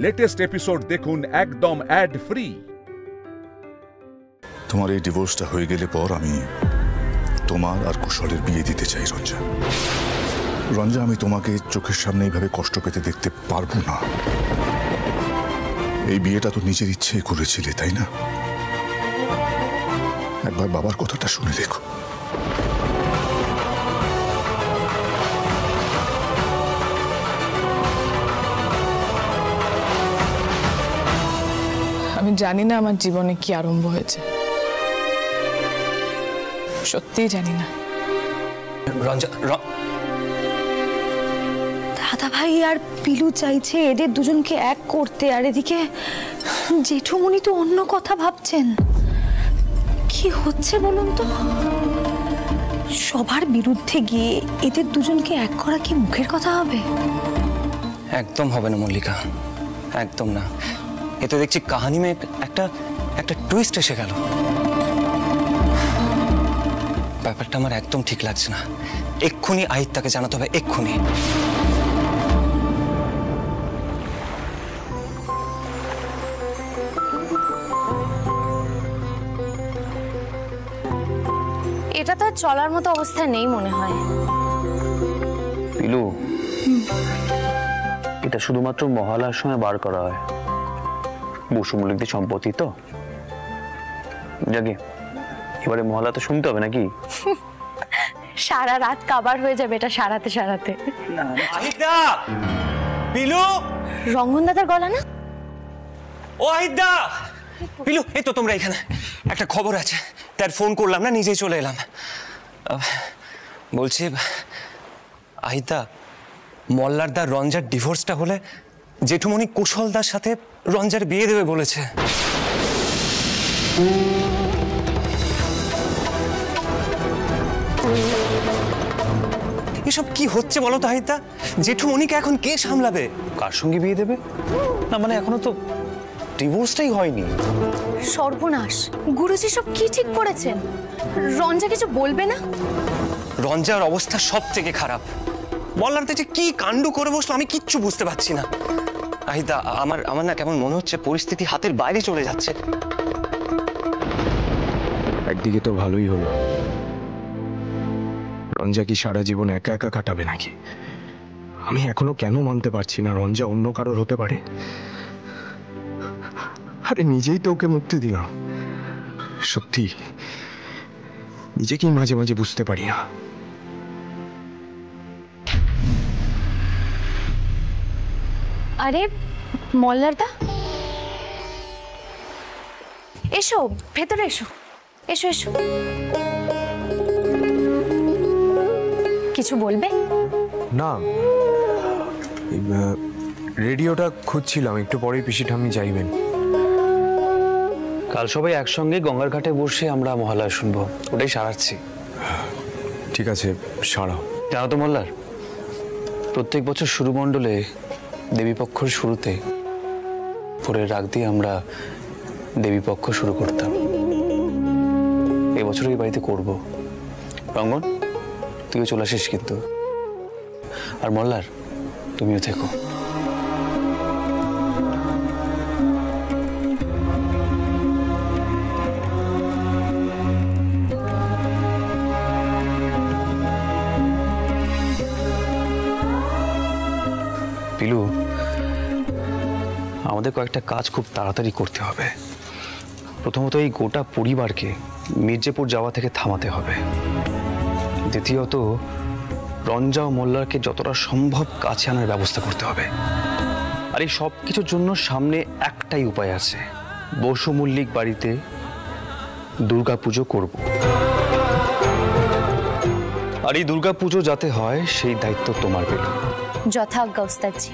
Latest episode দেখুন একদম add free. তোমার এই ডিভোর্সটা হয়ে গেলে পর আমি তোমার আর কুশলের বিয়ে দিতে চাই রঞ্জা। রঞ্জা, আমি তোমাকে চোখের সামনে এইভাবে কষ্ট পেতে দেখতে পারবো না। এই বিয়েটা তো নিজের ইচ্ছেই করেছিলে, তাই না? একবার বাবার কথাটা শুনে দেখো। আমি জানি না আমার জীবনে কি আরম্ভ হয়েছে, সত্যিই জানি না। দাদা ভাই আর পিলু চাইছে এদের দুজনকে এক করতে, আর এদিকে জেঠুমনি তো অন্য কথা ভাবছেন। কি হচ্ছে বলুন তো? সবার বিরুদ্ধে গিয়ে এদের দুজনকে এক করা কি মুখের কথা হবে? একদম হবে না মল্লিকা, একদম না। এতে দেখছি কাহিনী মে একটা টুইস্ট এসে গেল। ব্যাপারটা আমার একদম ঠিক লাগছে না। এক্ষুনি আহিত্যাকে জানাতে হবে, এক্ষুনি। এটা তো চলার মতো অবস্থায় নেই মনে হয়। পিলু, এটা শুধুমাত্র মহালয়ার সময় বার করা হয়। বসু মল্লিকদের সম্পত্তি তো। জাগে, এবারে মহালয়া তো শুনতে হবে নাকি? সারা রাত কাবার হয়ে যাবে এটা সারাতে সারাতে। আহিত্যা! পিলু! রঙ্গন দাদার গলা না? ও আহিত্যা! পিলু, এই তো তোমরা এখানে। একটা খবর আছে, তার ফোন করলাম না, নিজেই চলে এলাম। বলছি আহিত্যা, মল্লারদার রঞ্জার ডিভোর্সটা হলে জেঠুমনি কুশলদার সাথে রঞ্জার বিয়ে দেবে বলেছে। এসব কি হচ্ছে বলো তো আহিত্যা? জেঠুমনিকে এখন কে সামলাবে? কার সঙ্গে বিয়ে দেবে? না মানে এখনো তো ডিভোর্সটাই হয়নি। সর্বনাশ, গুরুজি সব কি ঠিক করেছেন? রঞ্জা কিছু বলবে না? রঞ্জার অবস্থা সব থেকে খারাপ। মল্লারদা যে কি কাণ্ড করে বসলো আমি কিচ্ছু বুঝতে পারছি না। আহিদা, আমার না কেমন মনে হচ্ছে পরিস্থিতি হাতের বাইরে চলে যাচ্ছে। একদিকে তো ভালোই হলো, রঞ্জা কি সারা জীবন একা একা কাটাবে নাকি? আমি এখনো কেন মানতে পারছি না রঞ্জা অন্য কারোর হতে পারে। আরে নিজেই তো ওকে মুক্তি দিলাম। সত্যি নিজেকেই মাঝে মাঝে বুঝতে পারি না। আরে মল্লারদা, এসো ভেতরে, এসো এসো এসো। কিছু বলবে? না, রেডিওটা খুঁজছিলাম, একটু পরেই পিসি ঠাম্মি যাইবেন। কাল সবাই একসঙ্গে গঙ্গার ঘাটে বসে আমরা মহালয়া শুনবো, ওটাই সারাচ্ছি। ঠিক আছে, সারাও। জানো তো মল্লার, প্রত্যেক বছর শুরুমণ্ডলে দেবীপক্ষর শুরুতে ভোরের রাগ দিয়ে আমরা দেবীপক্ষ শুরু করতাম। এবছর এই বাড়িতে করবো। রঙ্গন, তুইও চলে আসিস কিন্তু। আর মল্লার, তুমিও থেকো। পিলু, আমাদের কয়েকটা কাজ খুব তাড়াতাড়ি করতে হবে। প্রথমত এই গোটা পরিবারকে মির্জাপুর যাওয়া থেকে থামাতে হবে। দ্বিতীয়ত রঞ্জা ও মোল্লারকে যতটা সম্ভব কাছে আনার ব্যবস্থা করতে হবে। আর এই সব কিছুর জন্য সামনে একটাই উপায় আছে, বসু মল্লিক বাড়িতে দুর্গাপুজো করব। আর এই দুর্গাপুজো যাতে হয় সেই দায়িত্ব তোমার পেলো। যথাজ্ঞা ওস্তাদজি।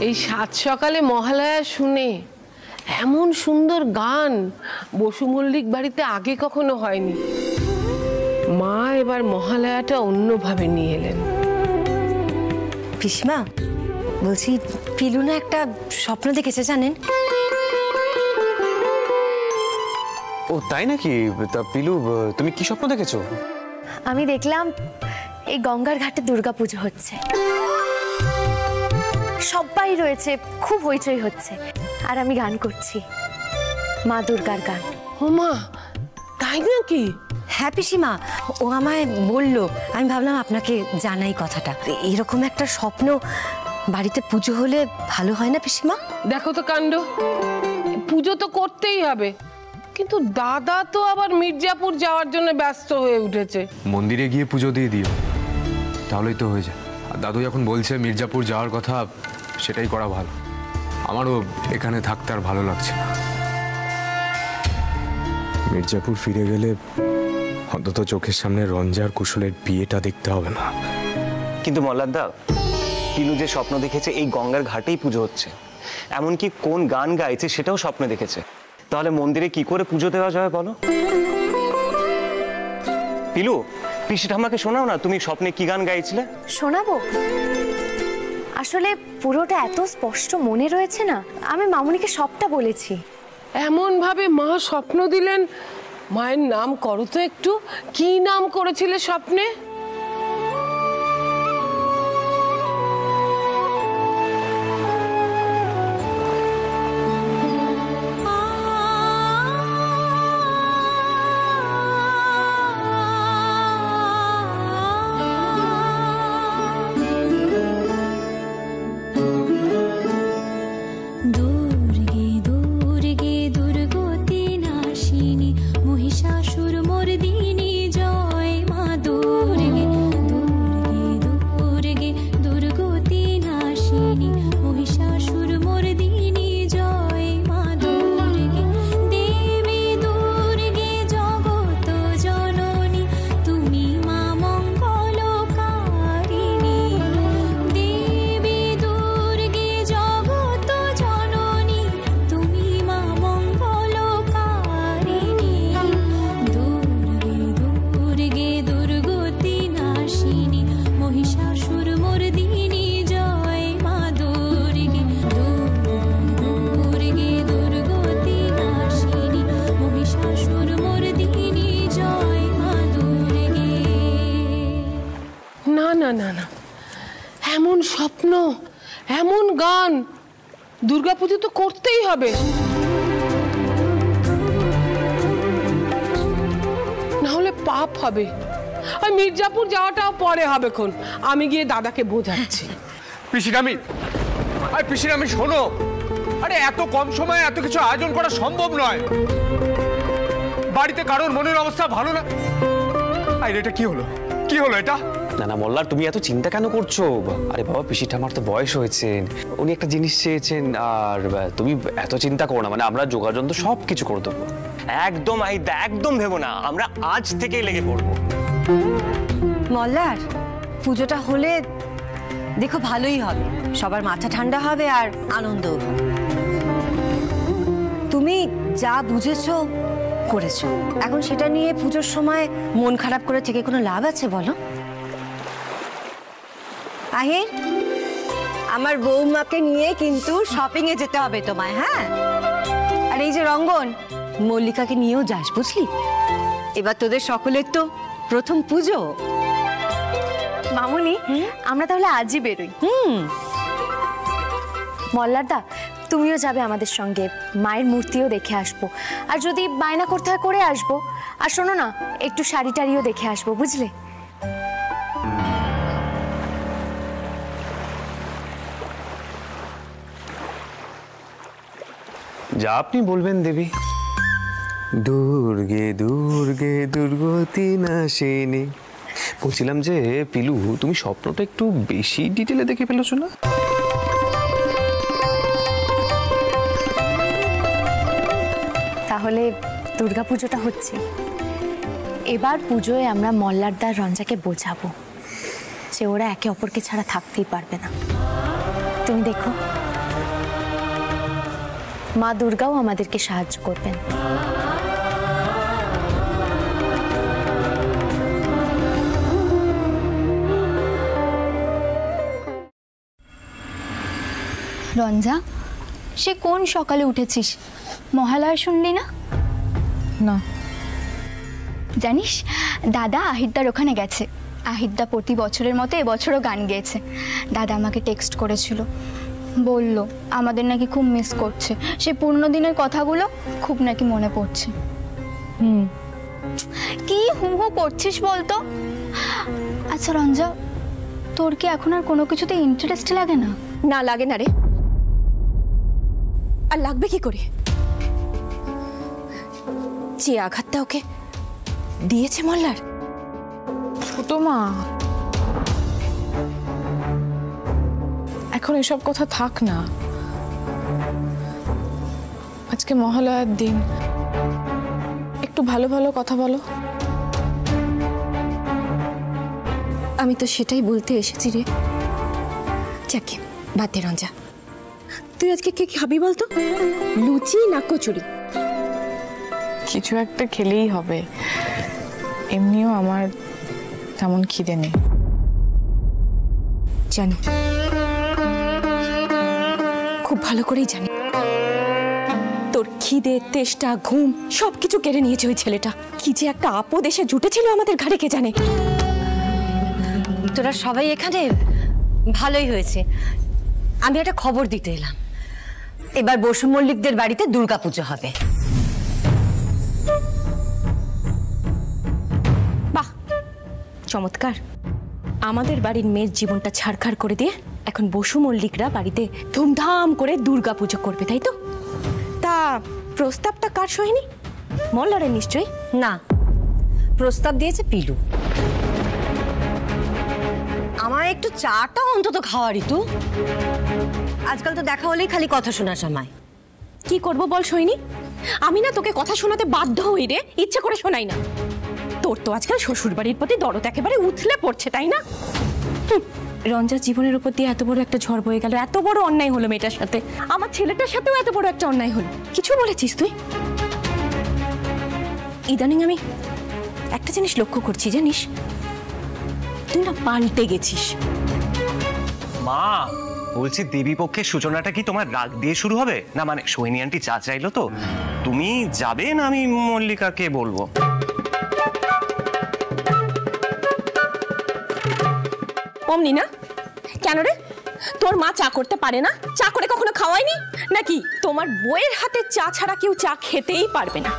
এই সাত সকালে মহালয়া শুনে এমন সুন্দর গান বসু মল্লিক বাড়িতে আগে কখনো হয়নি। মা এবার মহালয়াটা অন্যভাবে নিয়ে এলেন। পিসিমা, বলছি পিলু না একটা স্বপ্ন দেখেছে জানেন? ও তাই নাকি? তা পিলু, তুমি কি স্বপ্ন দেখেছো? আমি দেখলাম এই গঙ্গার ঘাটে দুর্গাপুজো হচ্ছে, সবাই রয়েছে, খুব হইচই হচ্ছে, আর আমি গান করছি মা দুর্গার গান। ও মা, তাই নাকি? হ্যাঁ পিসিমা, ও আমায় বলল, আমি ভাবলাম আপনাকে জানাই কথাটা। এরকম একটা স্বপ্ন বাড়িতে পুজো হলে ভালো হয় না পিসিমা? দেখো তো কাণ্ড, পুজো তো করতেই হবে, কিন্তু দাদা তো আবার মির্জাপুর যাওয়ার জন্য ব্যস্ত হয়ে উঠেছে। মন্দিরে গিয়ে পুজো দিয়ে দিও, তাহলেই তো হয়ে যায়। আর দাদু যখন বলছে মির্জাপুর যাওয়ার কথা, সেটাই করা ভালো। আমারও এখানে থাকতে আর ভালো লাগছে না। মির্জাপুর ফিরে গেলে অন্তত চোখের সামনে রঞ্জার কুশলের বিয়েটা দেখতে হবে না। কিন্তু মল্লারদা, পিলু যে স্বপ্ন দেখেছে এই গঙ্গার ঘাটেই পুজো হচ্ছে, এমনকি কোন গান গাইছে সেটাও স্বপ্নে দেখেছে, তাহলে মন্দিরে কি করে পুজো দেওয়া যাবে বলো? পিলু, পিসি ঠাম্মাকে শোনাও না, তুমি স্বপ্নে কি গান গাইছিলে। শোনাবো? আসলে পুরোটা এত স্পষ্ট মনে রয়েছে না, আমি মামুনিকে সবটা বলেছি। এমন ভাবে মা স্বপ্ন দিলেন, মায়ের নাম করো তো একটু, কি নাম করেছিলে স্বপ্নে? না না না, এমন স্বপ্ন, এমন গান, দুর্গাপুজো তো করতেই হবে, না হলে পাপ হবে। আর মির্জাপুর যাওয়াটাও পরে হবে, খন আমি গিয়ে দাদাকে বোঝাচ্ছি। পিসিরামি, আরে পিসিরামি শোনো, আরে এত কম সময়ে এত কিছু আয়োজন করা সম্ভব নয়। বাড়িতে কারোর মনের অবস্থা ভালো না। আরে এটা কি হলো, কি হলো এটা? না না মোল্লার, তুমি এত চিন্তা কেন করছো? আরে বাবা, পিসি ঠাম্মার তো বয়স হয়েছে, উনি একটা জিনিস চেয়েছেন, আর তুমি এত চিন্তা করো না। মানে আমরা যোগাযোগ তো সব কিছু করে দেবো। একদম আহিদা, একদম ভেবো না, আমরা আজ থেকেই লেগে পড়বো। মল্লার, পুজোটা হলে দেখো ভালোই হবে, সবার মাথা ঠান্ডা হবে আর আনন্দও হবে। তুমি যা বুঝেছো করেছো, এখন সেটা নিয়ে পুজোর সময় মন খারাপ করে থেকে কোনো লাভ আছে বলো? আহির, আমার বৌমাকে নিয়ে কিন্তু শপিং এ যেতে হবে তোমায়, হ্যাঁ? আর এই যে রঙ্গন, মল্লিকাকে নিয়েও যাস, বুঝলি? এবার তোদের সকলের তো প্রথম পুজো। মামুনি, আমরা তাহলে আজই বেরোই। মল্লারদা, তুমিও যাবে আমাদের সঙ্গে, মায়ের মূর্তিও দেখে আসবো, আর যদি বায়না করতে হয় করে আসবো। আর শোনো না, একটু শাড়ি টাড়িও দেখে আসবো, বুঝলে? যা আপনি বলবেন দেবী। দুর্গে দুর্গে দুর্গতি নাশিনী। বলছিলাম যে পিলু, তুমি স্বপ্নটা একটু বেশি ডিটেলে দেখে ফেলেছো না? তাহলে দুর্গাপুজোটা হচ্ছে, এবার পুজোয় আমরা মল্লারদার রঞ্জাকে বোঝাবো যে ওরা একে অপরকে ছাড়া থাকতেই পারবে না। তুমি দেখো, মা দুর্গাও আমাদেরকে সাহায্য করবেন। রঞ্জা, সে কোন সকালে উঠেছিস? মহালয়া শুনলি না? না। জানিস, দাদা আহিরদার ওখানে গেছে। আহিরদা প্রতি বছরের মতো এবছরও গান গেয়েছে। দাদা আমাকে টেক্সট করেছিল, বলল আমাদের নাকি খুব মিস করছে, সে পুরনো দিনের কথাগুলো খুব নাকি মনে পড়ছে। কি হু হু করছিস বলতো? আচ্ছা রঞ্জা, তোর কি এখন আর কোনো কিছুতে ইন্টারেস্ট লাগে না? না লাগে না রে, আর লাগবে কি করে? যে আঘাতটা ওকে দিয়েছে মল্লার। ছোট মা, এখন এসব কথা থাক না। আজকে মহালয়ার দিন, একটু ভালো ভালো কথা বলো। আমি তো সেটাই বলতে এসেছি রে। যাকে বাদ দে রঞ্জা, তুই আজকে কে খাবি বলতো? লুচি না কচুরি? কিছু একটা খেলেই হবে, এমনিও আমার তেমন খিদে নেই। জানি, খুব ভালো করেই জানি তোর খিদে, তেষ্টা, ঘুম সবকিছু কেড়ে নিয়েছে ওই ছেলেটা। কি যে একটা আপদ এসে জুটেছিল আমাদের ঘাড়ে, কে জানে। তোরা সবাই এখানে, ভালোই হয়েছে। আমি একটা খবর দিতে এলাম, এবার বসু মল্লিকদের বাড়িতে দুর্গাপুজো হবে। বাহ, চমৎকার। আমাদের বাড়ির মেয়ের জীবনটা ছাড়খাড় করে দিয়ে এখন বসু মল্লিকরা বাড়িতে ধুমধাম করে দুর্গাপুজো করবে, তাই তো? তা প্রস্তাবটা কার সহিনি? মল্লারের নিশ্চয়ই? না, প্রস্তাব দিয়েছে পিলু। আমার একটু চাটা অন্তত খাওয়ারই তো। আজকাল তো দেখা হলেই খালি কথা শোনার সময়। কি করব বল সৈনী? আমি না তোকে কথা শোনাতে বাধ্য হই রে, ইচ্ছে করে শোনাই না। তোর তো আজকাল শ্বশুর বাড়ির প্রতি দরদ একেবারে উথলে পড়ছে, তাই না? রঞ্জার জীবনের উপর দিয়ে এত বড় একটা ঝড় বয়ে গেল, এত বড় অন্যায় হলো মেয়েটার সাথে, আমার ছেলেটার সাথেও এত বড় একটা অন্যায় হলো। কিছু বলেছিস তুই? ইদানিং আমি একটা জিনিস লক্ষ্য করছি, জানিস, তুই না পাল্টে গেছিস। মা বলছি, দেবী পক্ষের সূচনাটা কি তোমার রাগ দিয়ে শুরু হবে? না মানে সোহিনী আন্টি চা চাইলো তো, তুমি যাবে না আমি মল্লিকাকে বলবো? অমনি না কেন রে? তোর মা চা করতে পারে না? চা করে কখনো খাওয়ায়নি নাকি? তোমার বইয়ের হাতে চা ছাড়া কেউ চা খেতেই পারবে না।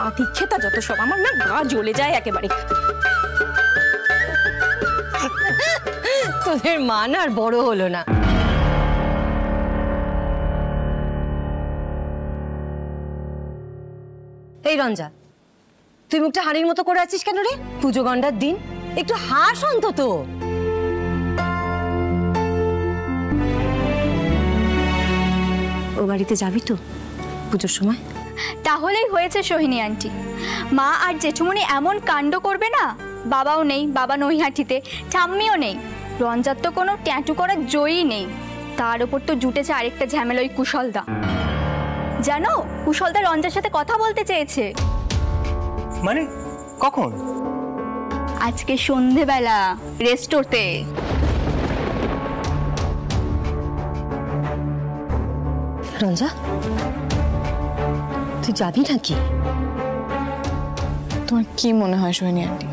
আধিক্ষেতা যত সব, আমার না গা জ্বলে যায় একেবারে। তোদের মান আর বড় হলো না। এই রঞ্জা, তুই মুখটা হাড়ির মতো করে আছিস কেন রে? পুজো গন্ডার দিন একটু হাস অন্তত। ও বাড়িতে যাবি তো পুজোর সময়? তাহলেই হয়েছে সোহিনী আন্টি। মা আর জেঠুমনি এমন কাণ্ড করবে না। বাবাও নেই, বাবা নৈহাটিতে, ঠাম্মিও নেই, রঞ্জার তো কোনো ট্যাটু করার জয়ই নেই। তার উপর তো জুটেছে আরেকটা ঝামেলা, ওই কুশলদা। জানো, কুশলদা রঞ্জার সাথে কথা বলতে চেয়েছে। মানে কখন? আজকে সন্ধেবেলা রেস্টোরতে। রঞ্জা, তুই যাবি নাকি? তোমার কি মনে হয় সোহিনী আন্টি,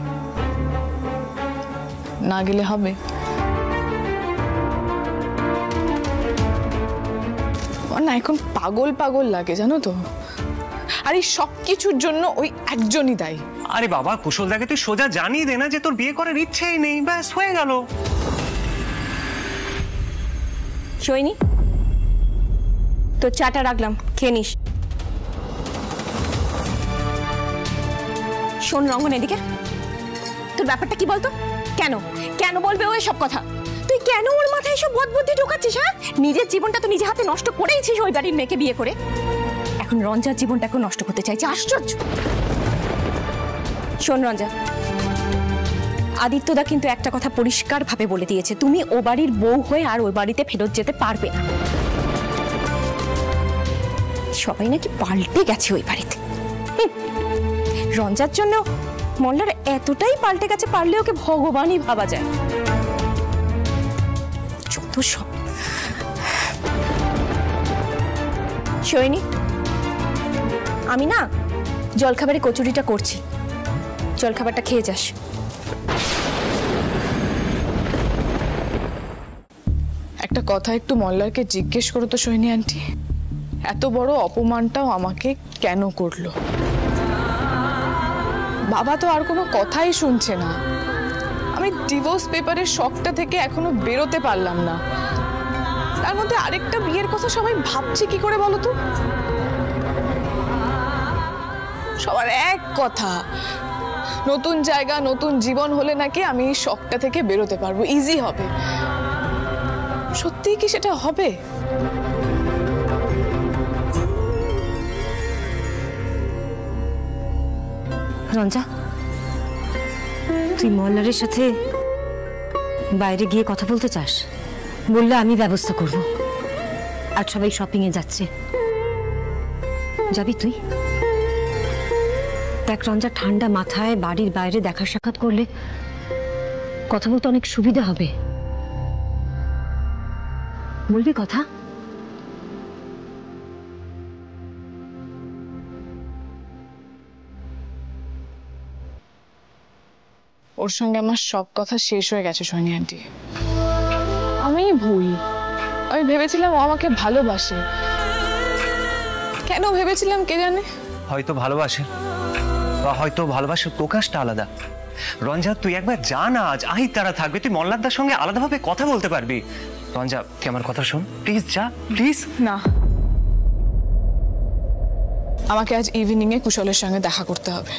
না গেলে হবে? আমার না এখন পাগল পাগল লাগে, জানো তো। আর এই সব কিছুর জন্য ওই একজনই দায়ী। আরে বাবা, কুশলদাকে তুই সোজা জানিয়ে দে না যে তোর বিয়ে করার ইচ্ছেই নেই, ব্যাস হয়ে গেল। সৈনী, তোর চাটা রাখলাম, খেয়ে নিস। শোন রঙ্গন, এদিকে। তোর ব্যাপারটা কি বলতো? কেন কেন বলবে ও এসব কথা? তুই কেন ওর মাথায় এসব বদবুদ্ধি ঢোকাচ্ছিস? হ্যাঁ, নিজের জীবনটা তো নিজে হাতে নষ্ট করেইছিস ওই বাড়ির মেয়েকে বিয়ে করে। এখন রঞ্জার জীবনটাকেও নষ্ট করতে চাইছে। আশ্চর্য। শোন রঞ্জা, আদিত্যদা কিন্তু একটা কথা পরিষ্কারভাবে বলে দিয়েছে, তুমি ও বাড়ির বউ হয়ে আর ওই বাড়িতে ফেরত যেতে পারবে না। সবাই নাকি পাল্টে গেছে ওই বাড়িতে। রঞ্জার জন্য মল্লার এতটাই পাল্টে গেছে, পারলে ওকে ভগবানই ভাবা যায়। যত সব। সৈনী, আমি না জলখাবারে কচুরিটা করছি, জলখাবারটা খেয়ে যাস। একটা কথা একটু মল্লারকে জিজ্ঞেস করো তো সোহিনী আন্টি, এত বড় অপমানটাও আমাকে কেন করলো? বাবা তো আর কোনো কথাই শুনছে না। আমি ডিভোর্স পেপারের শকটা থেকে এখনো বেরোতে পারলাম না। তার মধ্যে আরেকটা বিয়ের কথা সবাই ভাবছে কি করে বলো তো? সবার এক কথা, নতুন জায়গা নতুন জীবন হলে নাকি আমি এই শকটা থেকে বেরোতে পারবো, ইজি হবে। সত্যিই কি সেটা হবে? রঞ্জা, তুই মল্লারের সাথে বাইরে গিয়ে কথা বলতে চাস? বললে আমি ব্যবস্থা করব। আর সবাই শপিং এ যাচ্ছে, যাবি তুই? দেখ রঞ্জা, ঠান্ডা মাথায় বাড়ির বাইরে দেখা সাক্ষাৎ করলে কথা বলতে অনেক সুবিধা হবে। বলবি কথা? ওর সঙ্গে আমার সব কথা শেষ হয়ে গেছে সোহিনী আন্টি। আমিই ভুল। আমি ভেবেছিলাম ও আমাকে ভালোবাসে। কেন ভেবেছিলাম কে জানে? হয়তো ভালোবাসে, বা হয়তো ভালোবাসার প্রকাশটা আলাদা। রঞ্জা, তুই একবার যা না, আজ আহিত তারা থাকবে, তুই মল্লারদার সঙ্গে আলাদাভাবে কথা বলতে পারবি। রঞ্জা, তুই আমার কথা শোন, প্লিজ যা, প্লিজ। না, আমাকে আজ ইভিনিং এ কুশলের সঙ্গে দেখা করতে হবে।